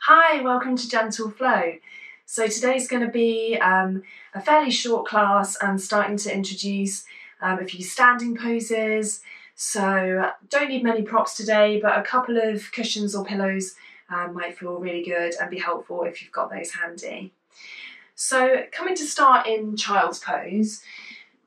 Hi, welcome to Gentle Flow. So today's going to be a fairly short class and starting to introduce a few standing poses. So don't need many props today, but a couple of cushions or pillows might feel really good and be helpful if you've got those handy. So coming to start in child's pose.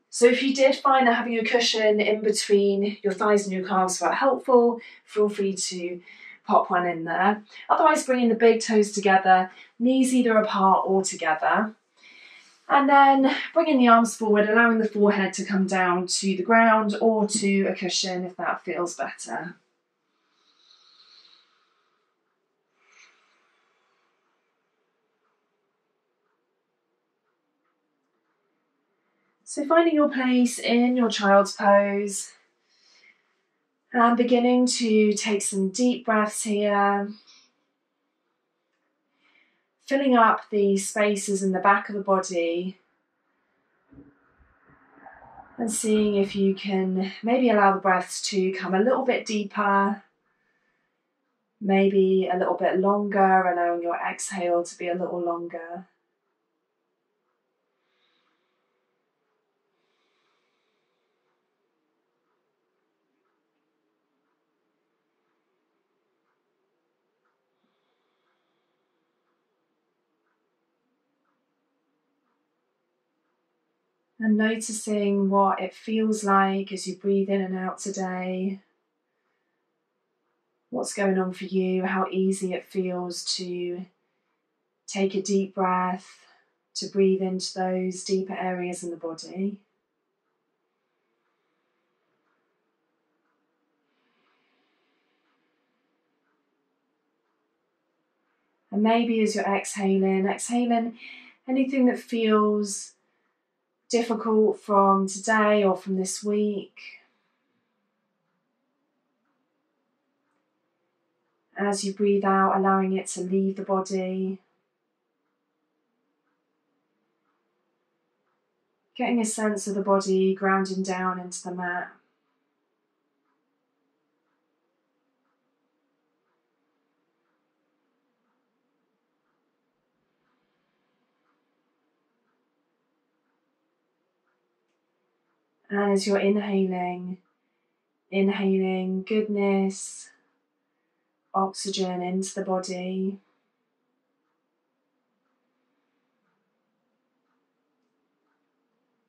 So if you did find that having a cushion in between your thighs and your calves felt helpful, feel free to pop one in there. Otherwise, bringing the big toes together, knees either apart or together. And then bringing the arms forward, allowing the forehead to come down to the ground or to a cushion if that feels better. So finding your place in your child's pose and beginning to take some deep breaths here. Filling up the spaces in the back of the body and seeing if you can maybe allow the breaths to come a little bit deeper, maybe a little bit longer, allowing your exhale to be a little longer. And noticing what it feels like as you breathe in and out today. What's going on for you, how easy it feels to take a deep breath, to breathe into those deeper areas in the body. And maybe as you're exhaling anything that feels difficult from today or from this week. As you breathe out, allowing it to leave the body. Getting a sense of the body grounding down into the mat. And as you're inhaling goodness, oxygen into the body.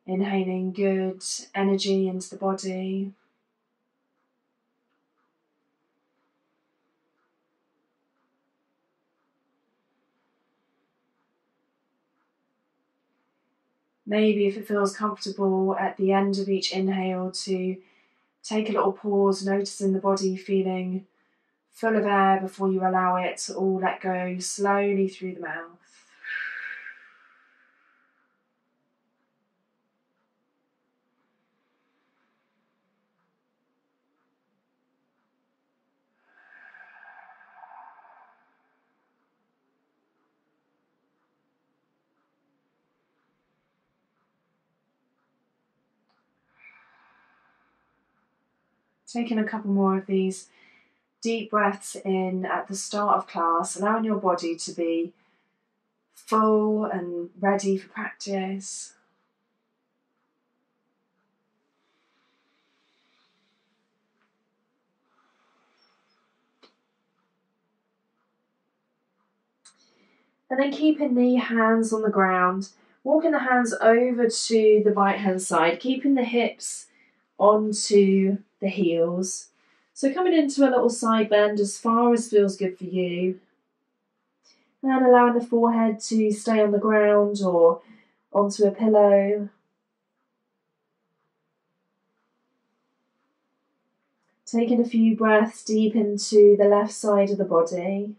Inhaling good energy into the body. Maybe if it feels comfortable at the end of each inhale to take a little pause, noticing the body feeling full of air before you allow it to all let go slowly through the mouth. Taking a couple more of these deep breaths in at the start of class, allowing your body to be full and ready for practice. And then keeping the hands on the ground, walking the hands over to the right hand side, keeping the hips onto the heels. So coming into a little side bend as far as feels good for you. And allowing the forehead to stay on the ground or onto a pillow. Taking a few breaths deep into the left side of the body.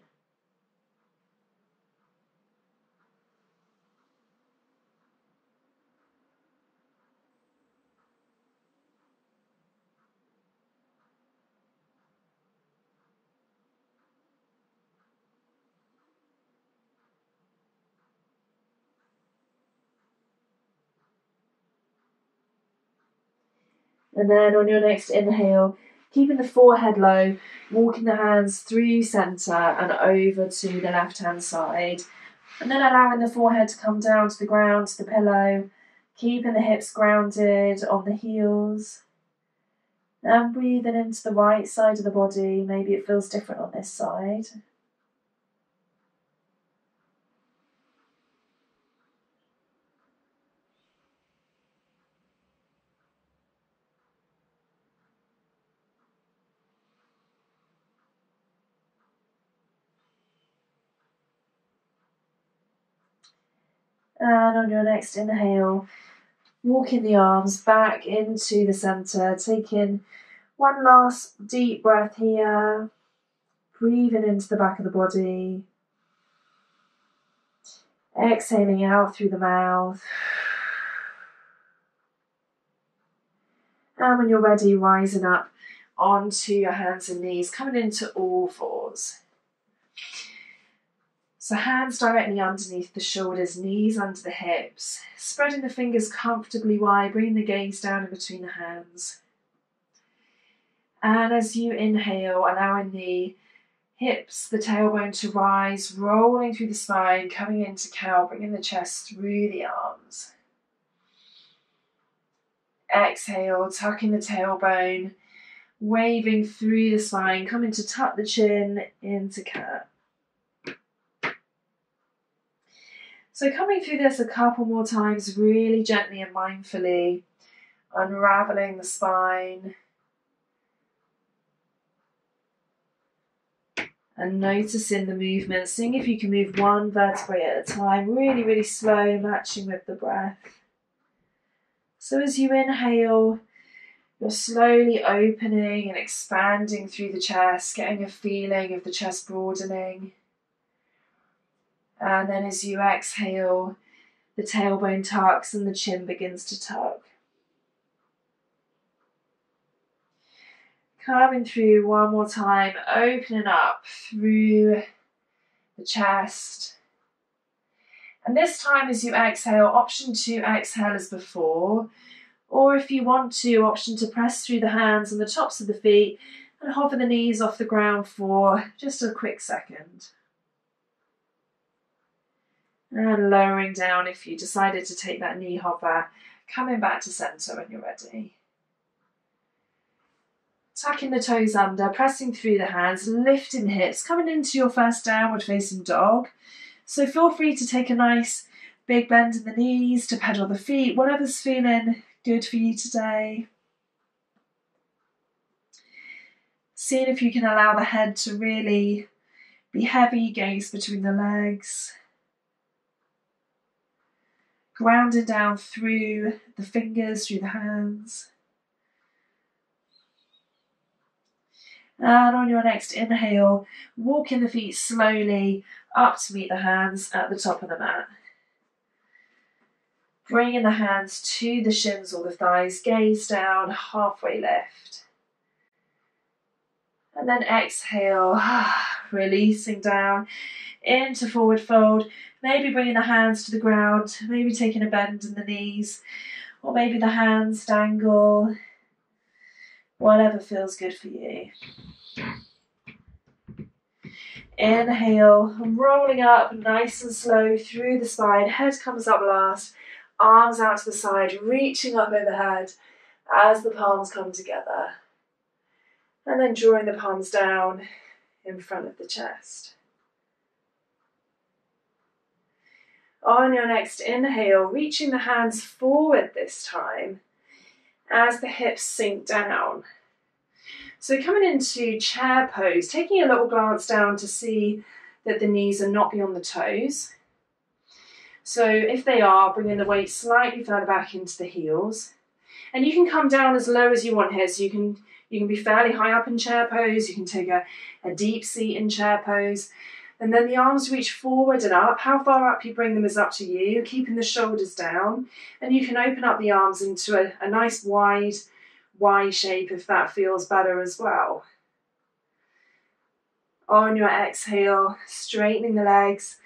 And then on your next inhale, Keeping the forehead low, walking the hands through centre and over to the left-hand side. And then allowing the forehead to come down to the ground, to the pillow, keeping the hips grounded on the heels. And breathing into the right side of the body. Maybe it feels different on this side. And on your next inhale, walking the arms back into the centre, taking one last deep breath here, breathing into the back of the body, exhaling out through the mouth. And when you're ready, rising up onto your hands and knees, coming into all fours. So hands directly underneath the shoulders, knees under the hips, spreading the fingers comfortably wide, bringing the gaze down in between the hands. And as you inhale, allowing the hips, the tailbone to rise, rolling through the spine, coming into cow, bringing the chest through the arms. Exhale, tucking the tailbone, waving through the spine, coming to tuck the chin into cat. So coming through this a couple more times, really gently and mindfully, unraveling the spine. And noticing the movement, seeing if you can move one vertebrae at a time, really, really slow, matching with the breath. So as you inhale, you're slowly opening and expanding through the chest, getting a feeling of the chest broadening. And then as you exhale, the tailbone tucks and the chin begins to tuck. Coming through one more time, opening up through the chest. And this time as you exhale, option to exhale as before, or if you want to, option to press through the hands and the tops of the feet and hover the knees off the ground for just a quick second. And lowering down if you decided to take that knee hover, coming back to centre when you're ready. Tucking the toes under, pressing through the hands, lifting the hips, coming into your first downward facing dog. So feel free to take a nice big bend in the knees, to pedal the feet, whatever's feeling good for you today. Seeing if you can allow the head to really be heavy, gaze between the legs. Grounded down through the fingers, through the hands. And on your next inhale, walking the feet slowly up to meet the hands at the top of the mat. Bringing the hands to the shins or the thighs, gaze down, halfway lift. And then exhale, releasing down into forward fold. Maybe bringing the hands to the ground, maybe taking a bend in the knees, or maybe the hands dangle, whatever feels good for you. Inhale, rolling up nice and slow through the spine, head comes up last, arms out to the side, reaching up overhead as the palms come together. And then drawing the palms down in front of the chest. On your next inhale, reaching the hands forward this time as the hips sink down. So coming into chair pose, taking a little glance down to see that the knees are not beyond the toes. So if they are, bringing the weight slightly further back into the heels. And you can come down as low as you want here, so you can be fairly high up in chair pose, you can take a deep seat in chair pose. And then the arms reach forward and up. How far up you bring them is up to you, keeping the shoulders down. And you can open up the arms into a nice wide Y shape if that feels better as well. On your exhale, straightening the legs,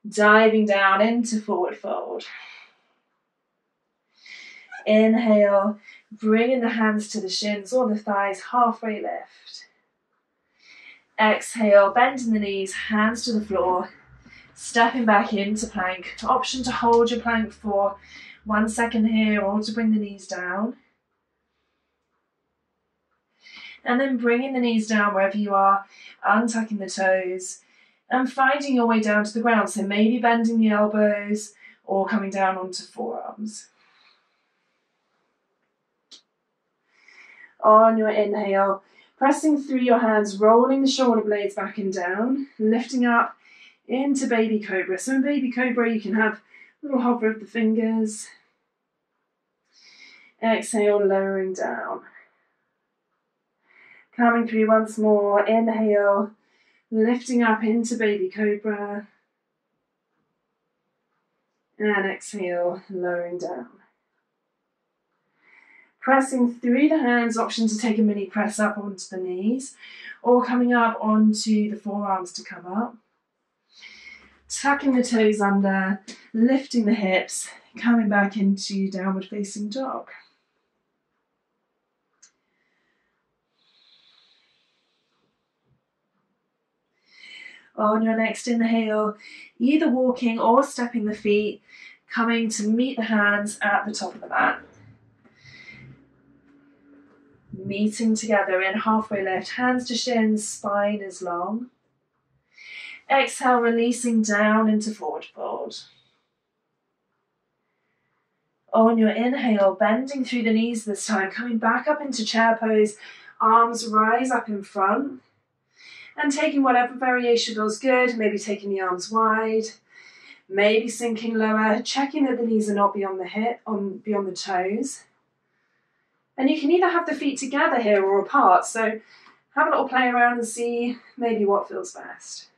diving down into forward fold. Inhale, Bringing the hands to the shins or the thighs, halfway lift. Exhale, bending the knees, hands to the floor, stepping back into plank. Option to hold your plank for 1 second here or to bring the knees down. And then bringing the knees down wherever you are, untucking the toes and finding your way down to the ground. So maybe bending the elbows or coming down onto forearms. On your inhale, pressing through your hands, rolling the shoulder blades back and down, lifting up into baby cobra. So in baby cobra, you can have a little hover of the fingers. Exhale, lowering down. Coming through once more, inhale, lifting up into baby cobra. And exhale, lowering down. Pressing through the hands, option to take a mini press up onto the knees or coming up onto the forearms to come up. Tucking the toes under, lifting the hips, coming back into downward facing dog. On your next inhale, either walking or stepping the feet, coming to meet the hands at the top of the mat. Meeting together in halfway lift, hands to shins, spine is long. Exhale, releasing down into forward fold. On your inhale, bending through the knees this time, coming back up into chair pose, arms rise up in front. And taking whatever variation feels good, maybe taking the arms wide, maybe sinking lower, checking that the knees are not beyond beyond the toes. And you can either have the feet together here or apart, so have a little play around and see maybe what feels best.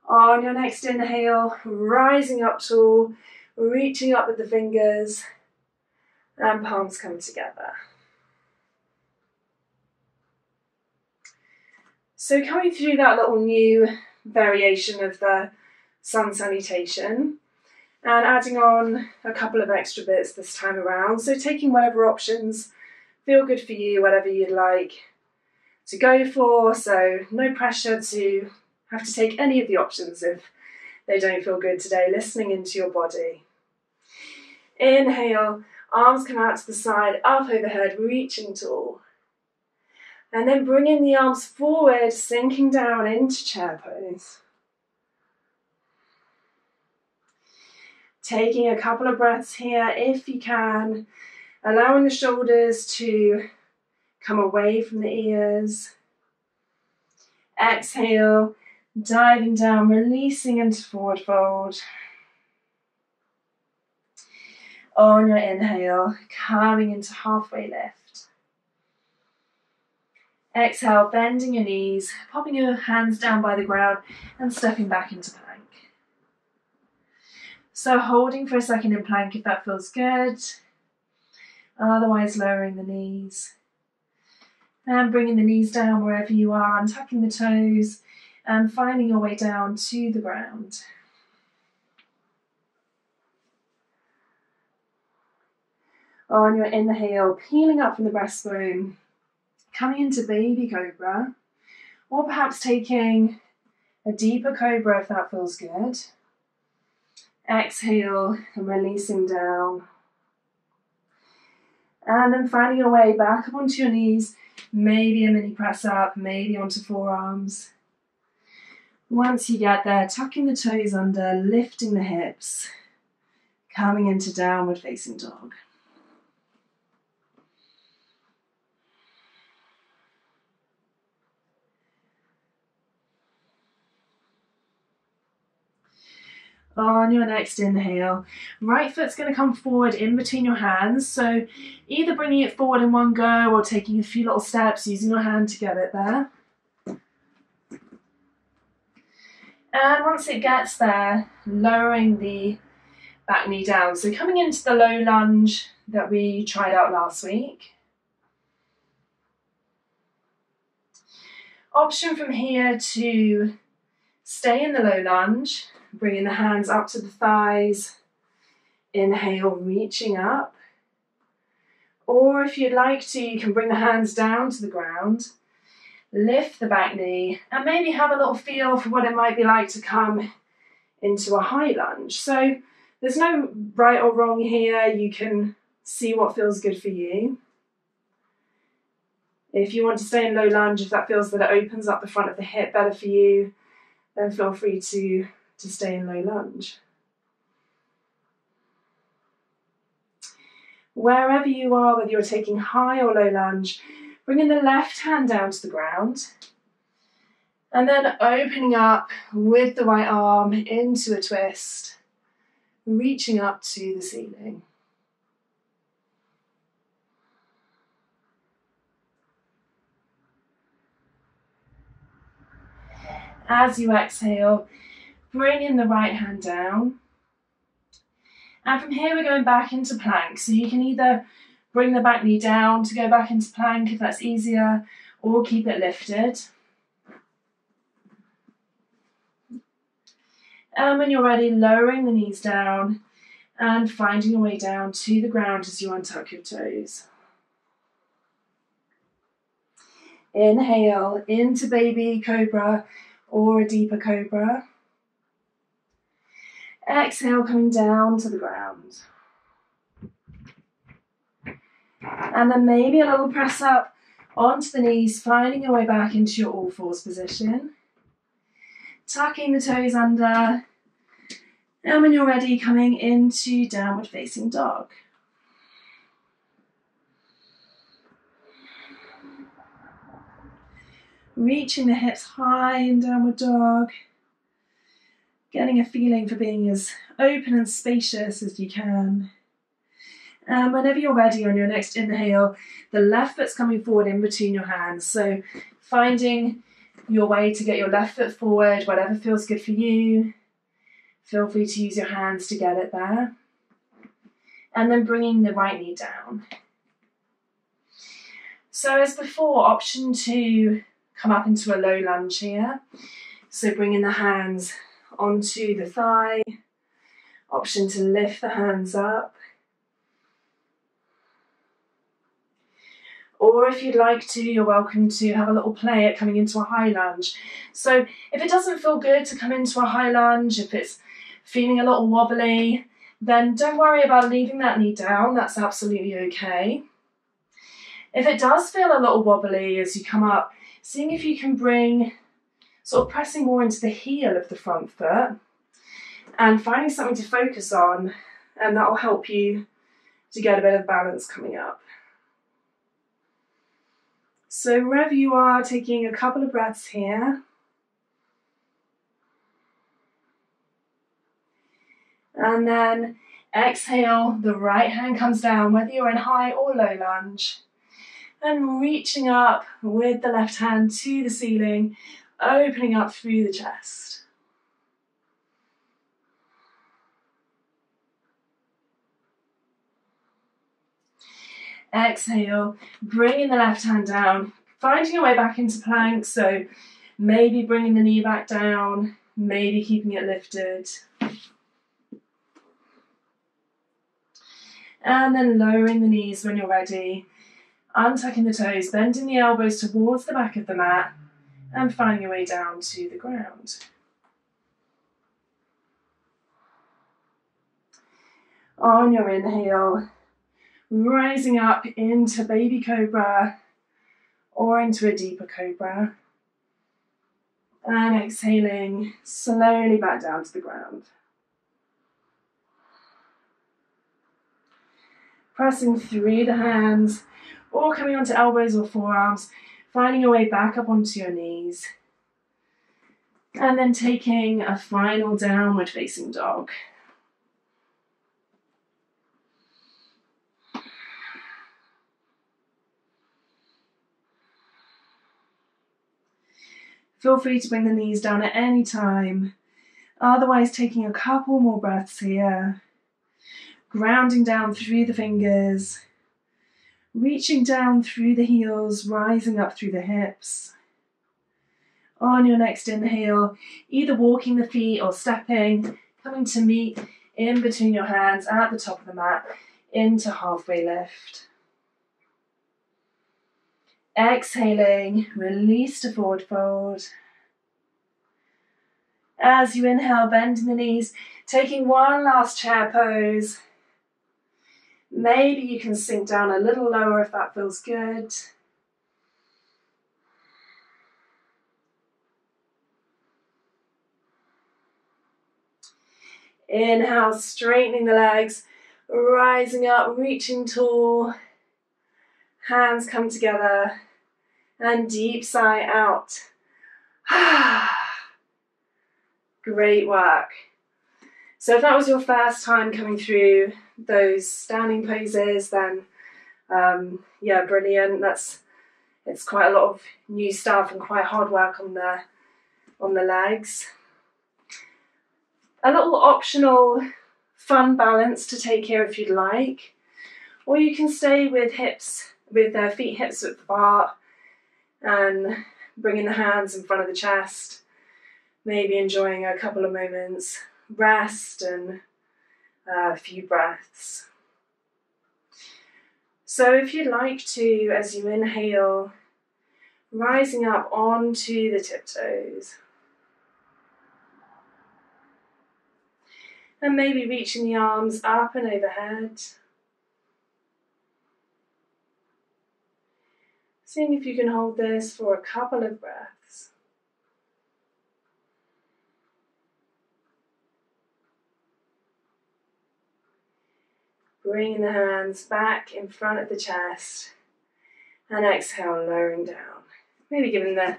On your next inhale, rising up tall, reaching up with the fingers, and palms come together. So coming through that little new variation of the sun salutation and adding on a couple of extra bits this time around. So taking whatever options feel good for you, whatever you'd like to go for. So no pressure to have to take any of the options if they don't feel good today. Listening into your body. Inhale, arms come out to the side, up overhead, reaching tall. And then bringing the arms forward, sinking down into chair pose. Taking a couple of breaths here if you can, allowing the shoulders to come away from the ears. Exhale, diving down, releasing into forward fold. On your inhale, coming into halfway lift. Exhale, bending your knees, popping your hands down by the ground and stepping back into plank. So holding for a second in plank if that feels good. Otherwise lowering the knees. And bringing the knees down wherever you are, untucking the toes and finding your way down to the ground. On your inhale, peeling up from the breastbone, coming into baby cobra, or perhaps taking a deeper cobra if that feels good. Exhale and releasing down. And then finding your way back up onto your knees, maybe a mini press up, maybe onto forearms. Once you get there, tucking the toes under, lifting the hips, coming into downward facing dog. On your next inhale, right foot's going to come forward in between your hands. So either bringing it forward in one go or taking a few little steps using your hand to get it there. And once it gets there, lowering the back knee down. So coming into the low lunge that we tried out last week. Option from here to stay in the low lunge. Bringing the hands up to the thighs. Inhale, reaching up. Or if you'd like to, you can bring the hands down to the ground, lift the back knee, and maybe have a little feel for what it might be like to come into a high lunge. So there's no right or wrong here. You can see what feels good for you. If you want to stay in low lunge, if that feels that it opens up the front of the hip better for you, then feel free to stay in low lunge. Wherever you are, whether you're taking high or low lunge, bringing the left hand down to the ground, and then opening up with the right arm into a twist, reaching up to the ceiling. As you exhale, bring in the right hand down. And from here, we're going back into plank. So you can either bring the back knee down to go back into plank if that's easier, or keep it lifted. And when you're ready, lowering the knees down and finding your way down to the ground as you untuck your toes. Inhale into baby cobra or a deeper cobra. Exhale, coming down to the ground. And then maybe a little press up onto the knees, finding your way back into your all fours position. Tucking the toes under. And when you're ready, coming into downward facing dog. Reaching the hips high in downward dog. Getting a feeling for being as open and spacious as you can. And whenever you're ready on your next inhale, the left foot's coming forward in between your hands. So finding your way to get your left foot forward, whatever feels good for you. Feel free to use your hands to get it there. And then bringing the right knee down. So as before, option 2, come up into a low lunge here. So bringing the hands onto the thigh. Option to lift the hands up. Or if you'd like to, you're welcome to have a little play at coming into a high lunge. So if it doesn't feel good to come into a high lunge, if it's feeling a little wobbly, then don't worry about leaving that knee down. That's absolutely okay. If it does feel a little wobbly as you come up, seeing if you can bring, sort of pressing more into the heel of the front foot and finding something to focus on, and that will help you to get a bit of balance coming up. So wherever you are, taking a couple of breaths here. And then exhale, the right hand comes down, whether you're in high or low lunge. And reaching up with the left hand to the ceiling, opening up through the chest. Exhale, bringing the left hand down, finding your way back into plank. So maybe bringing the knee back down, maybe keeping it lifted. And then lowering the knees when you're ready, untucking the toes, bending the elbows towards the back of the mat, and finding your way down to the ground. On your inhale, rising up into baby cobra or into a deeper cobra. And exhaling slowly back down to the ground. Pressing through the hands or coming onto elbows or forearms, finding your way back up onto your knees. And then taking a final downward facing dog. Feel free to bring the knees down at any time. Otherwise, taking a couple more breaths here. Grounding down through the fingers. Reaching down through the heels, rising up through the hips. On your next inhale, either walking the feet or stepping, coming to meet in between your hands at the top of the mat into halfway lift. Exhaling, release to forward fold. As you inhale, bending the knees, taking one last chair pose. Maybe you can sink down a little lower if that feels good. Inhale, straightening the legs, rising up, reaching tall. Hands come together, and deep sigh out. Great work. So if that was your first time coming through those standing poses, then yeah, brilliant. It's quite a lot of new stuff and quite hard work on the legs. A little optional fun balance to take here if you'd like, or you can stay with their feet hips width apart and bringing the hands in front of the chest, maybe enjoying a couple of moments rest and a few breaths. So if you'd like to, as you inhale, rising up onto the tiptoes, and maybe reaching the arms up and overhead. Seeing if you can hold this for a couple of breaths. Bringing the hands back in front of the chest and exhale, lowering down. Maybe giving the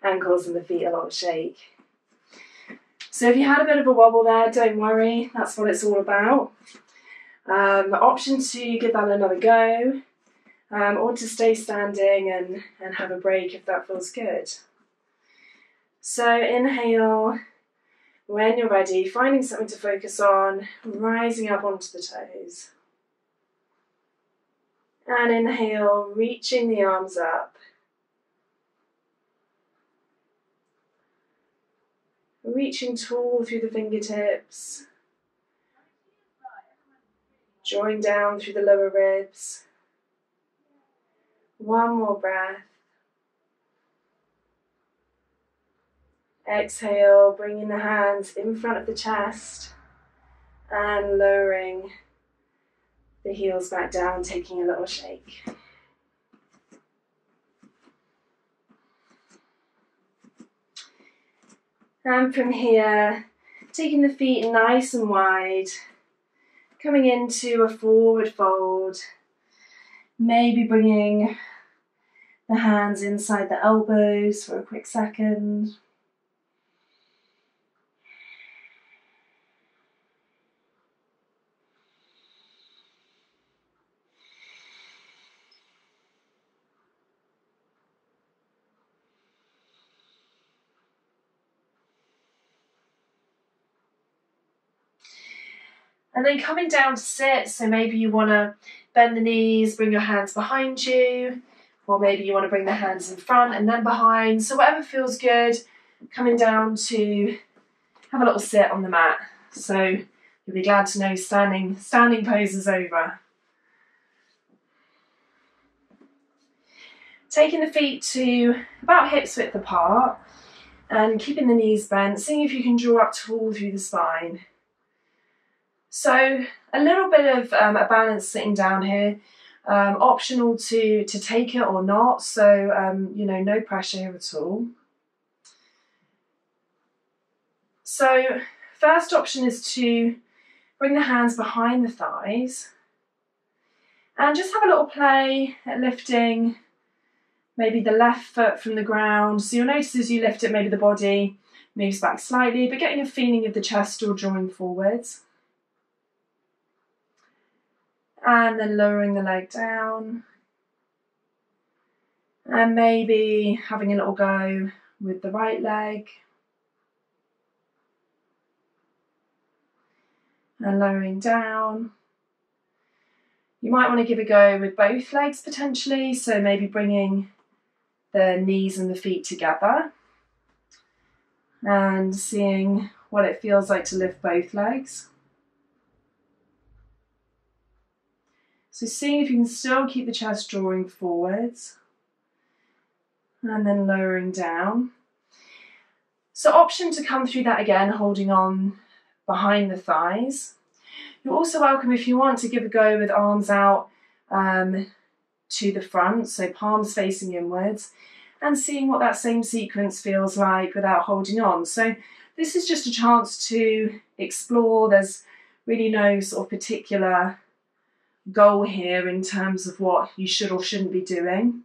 ankles and the feet a little shake. So if you had a bit of a wobble there, don't worry, that's what it's all about. Option to give that another go, or to stay standing and have a break if that feels good. So inhale, when you're ready, finding something to focus on, rising up onto the toes. And inhale, reaching the arms up. Reaching tall through the fingertips. Drawing down through the lower ribs. One more breath. Exhale, bringing the hands in front of the chest and lowering the heels back down, taking a little shake. And from here, taking the feet nice and wide, coming into a forward fold, maybe bringing the hands inside the elbows for a quick second. And then coming down to sit, so maybe you want to bend the knees, bring your hands behind you, or maybe you want to bring the hands in front and then behind. So whatever feels good, coming down to have a little sit on the mat. So you'll be glad to know standing pose is over. Taking the feet to about hips width apart and keeping the knees bent, seeing if you can draw up tall through the spine. So a little bit of a balance sitting down here, optional to take it or not, so you know, no pressure here at all. So first option is to bring the hands behind the thighs and just have a little play at lifting maybe the left foot from the ground. So you'll notice as you lift it, maybe the body moves back slightly, but getting a feeling of the chest still drawing forwards. And then lowering the leg down. And maybe having a little go with the right leg. And lowering down. You might want to give a go with both legs potentially, so maybe bringing the knees and the feet together and seeing what it feels like to lift both legs. So seeing if you can still keep the chest drawing forwards, and then lowering down. So option to come through that again, holding on behind the thighs. You're also welcome, if you want, to give a go with arms out to the front, so palms facing inwards, and seeing what that same sequence feels like without holding on. So this is just a chance to explore. There's really no sort of particular goal here in terms of what you should or shouldn't be doing.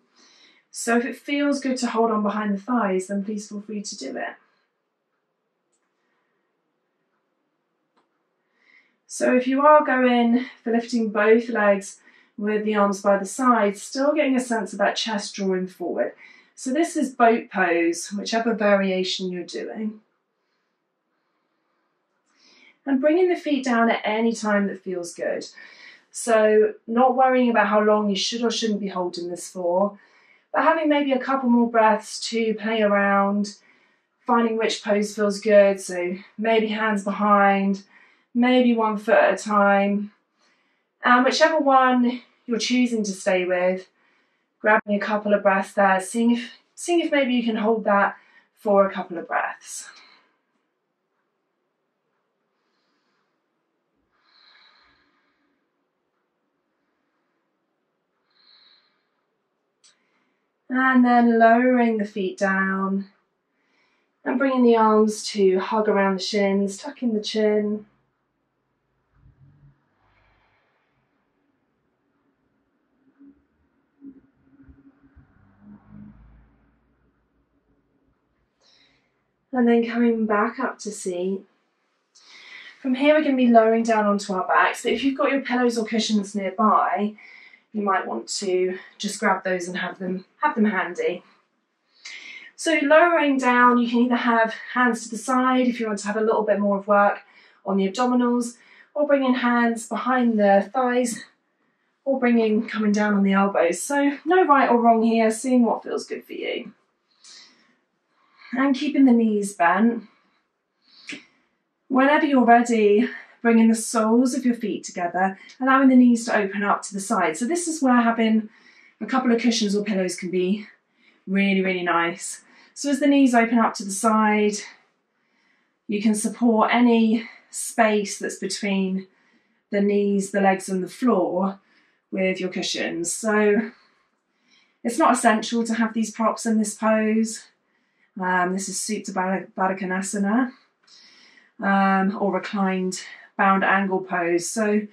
So if it feels good to hold on behind the thighs, then please feel free to do it. So if you are going for lifting both legs with the arms by the side, still getting a sense of that chest drawing forward. So this is boat pose, whichever variation you're doing. And bringing the feet down at any time that feels good. So not worrying about how long you should or shouldn't be holding this for, but having maybe a couple more breaths to play around, finding which pose feels good. So maybe hands behind, maybe 1 foot at a time, and whichever one you're choosing to stay with, grabbing a couple of breaths there, seeing if maybe you can hold that for a couple of breaths. And then lowering the feet down and bringing the arms to hug around the shins, tucking the chin. And then coming back up to seat. From here we're going to be lowering down onto our backs, but if you've got your pillows or cushions nearby, you might want to just grab those and have them handy. So lowering down, you can either have hands to the side if you want to have a little bit more of work on the abdominals, or bringing hands behind the thighs, or coming down on the elbows. So no right or wrong here, seeing what feels good for you. And keeping the knees bent. Whenever you're ready, bringing the soles of your feet together, allowing the knees to open up to the side. So this is where having a couple of cushions or pillows can be really, really nice. So as the knees open up to the side, you can support any space that's between the knees, the legs and the floor with your cushions. So it's not essential to have these props in this pose. This is Supta Baddha Konasana, or reclined bound angle pose. So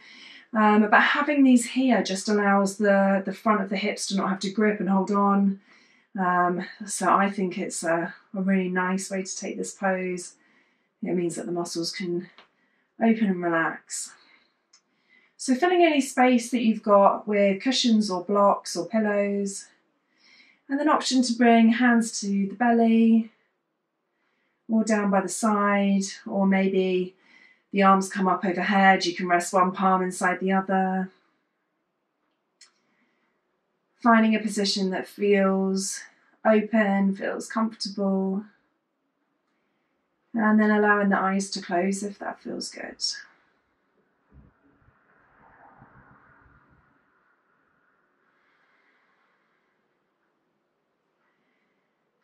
but having these here just allows the front of the hips to not have to grip and hold on. So I think it's a really nice way to take this pose. It means that the muscles can open and relax. So filling any space that you've got with cushions or blocks or pillows, and then option to bring hands to the belly or down by the side, or maybe the arms come up overhead. You can rest one palm inside the other. Finding a position that feels open, feels comfortable, and then allowing the eyes to close if that feels good.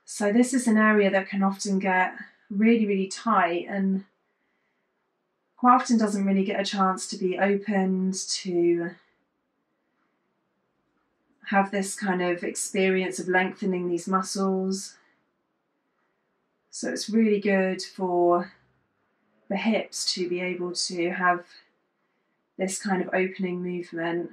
So this is an area that can often get really, really tight and quite often doesn't really get a chance to be opened, to have this kind of experience of lengthening these muscles. So it's really good for the hips to be able to have this kind of opening movement.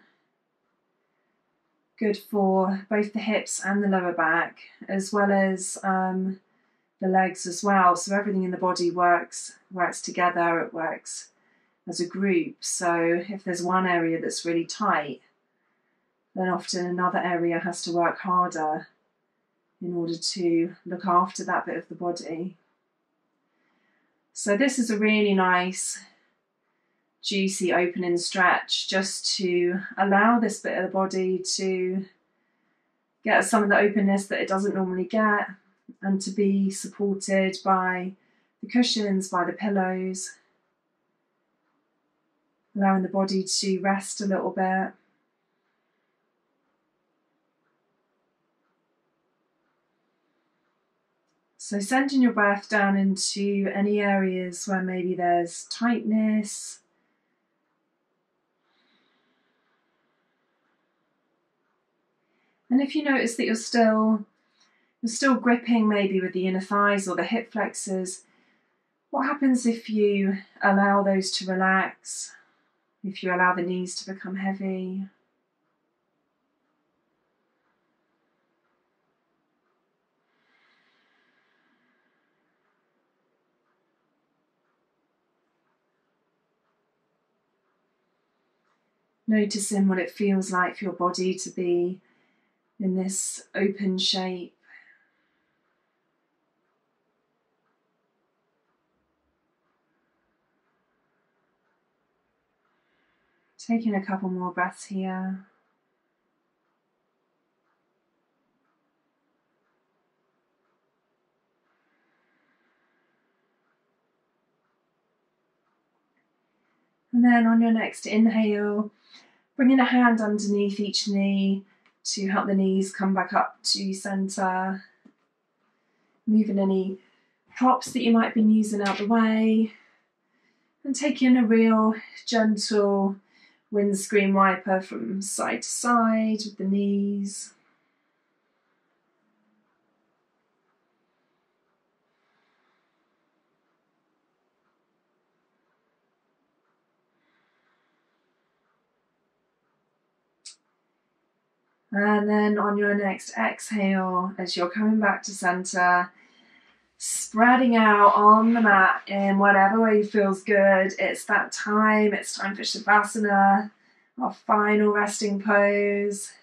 Good for both the hips and the lower back, as well as the legs as well. So everything in the body works together, it works as a group. So if there's one area that's really tight, then often another area has to work harder in order to look after that bit of the body. So this is a really nice, juicy opening stretch, just to allow this bit of the body to get some of the openness that it doesn't normally get, and to be supported by the cushions, by the pillows, allowing the body to rest a little bit. So sending your breath down into any areas where maybe there's tightness. And if you notice that you're still gripping maybe with the inner thighs or the hip flexors, what happens if you allow those to relax? If you allow the knees to become heavy? Noticing what it feels like for your body to be in this open shape. Taking a couple more breaths here. And then on your next inhale, bringing a hand underneath each knee to help the knees come back up to center. Moving any props that you might be using out the way. And taking a real gentle windscreen wiper from side to side with the knees. And then on your next exhale, as you're coming back to center, spreading out on the mat in whatever way feels good. It's that time. It's time for Shavasana, our final resting pose.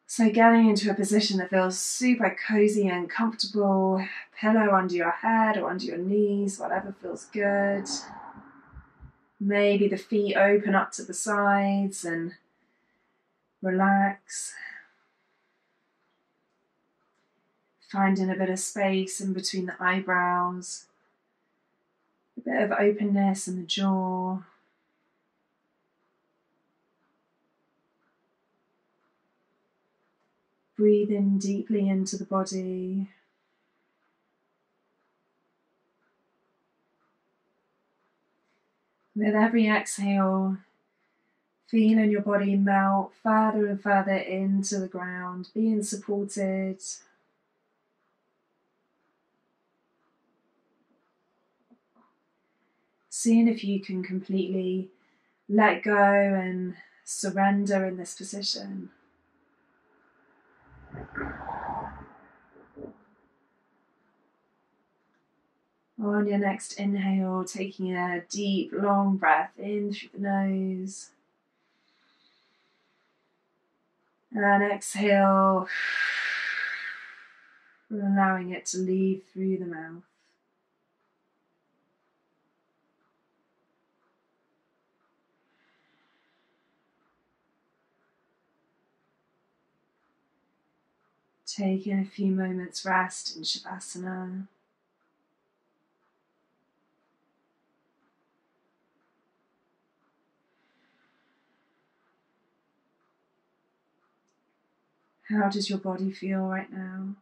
So getting into a position that feels super cozy and comfortable, pillow under your head or under your knees, whatever feels good. Maybe the feet open up to the sides and relax. Finding a bit of space in between the eyebrows, a bit of openness in the jaw. Breathing deeply into the body. With every exhale, feeling your body melt further and further into the ground, being supported. Seeing if you can completely let go and surrender in this position. On your next inhale, taking a deep, long breath in through the nose. And exhale, allowing it to leave through the mouth. Taking a few moments rest in Shavasana. How does your body feel right now?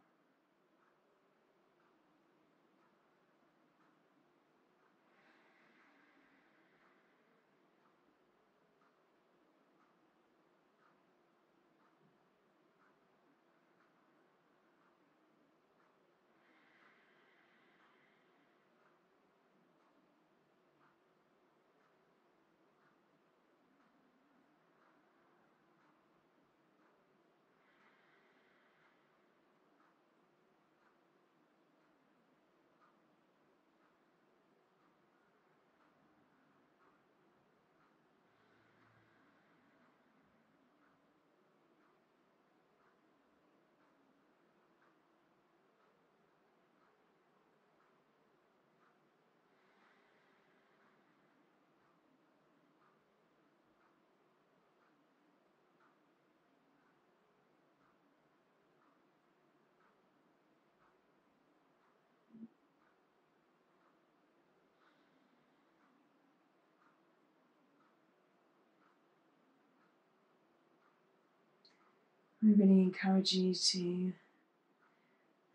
I really encourage you to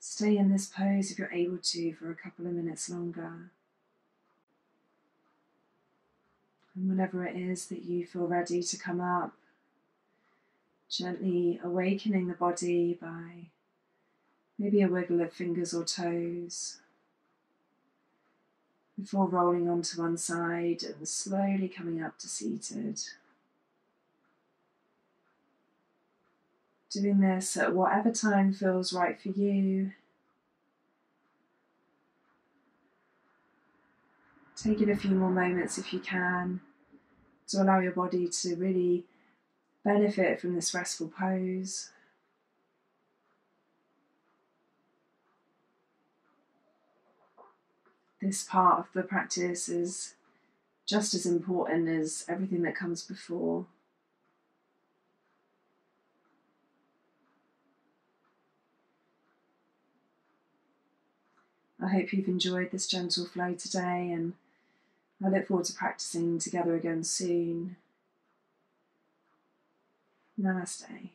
Stay in this pose if you're able to for a couple of minutes longer. And whenever it is that you feel ready to come up, gently awakening the body by maybe a wiggle of fingers or toes, before rolling onto one side and slowly coming up to seated. Doing this at whatever time feels right for you. Taking a few more moments if you can to allow your body to really benefit from this restful pose. This part of the practice is just as important as everything that comes before. I hope you've enjoyed this gentle flow today, and I look forward to practicing together again soon. Namaste.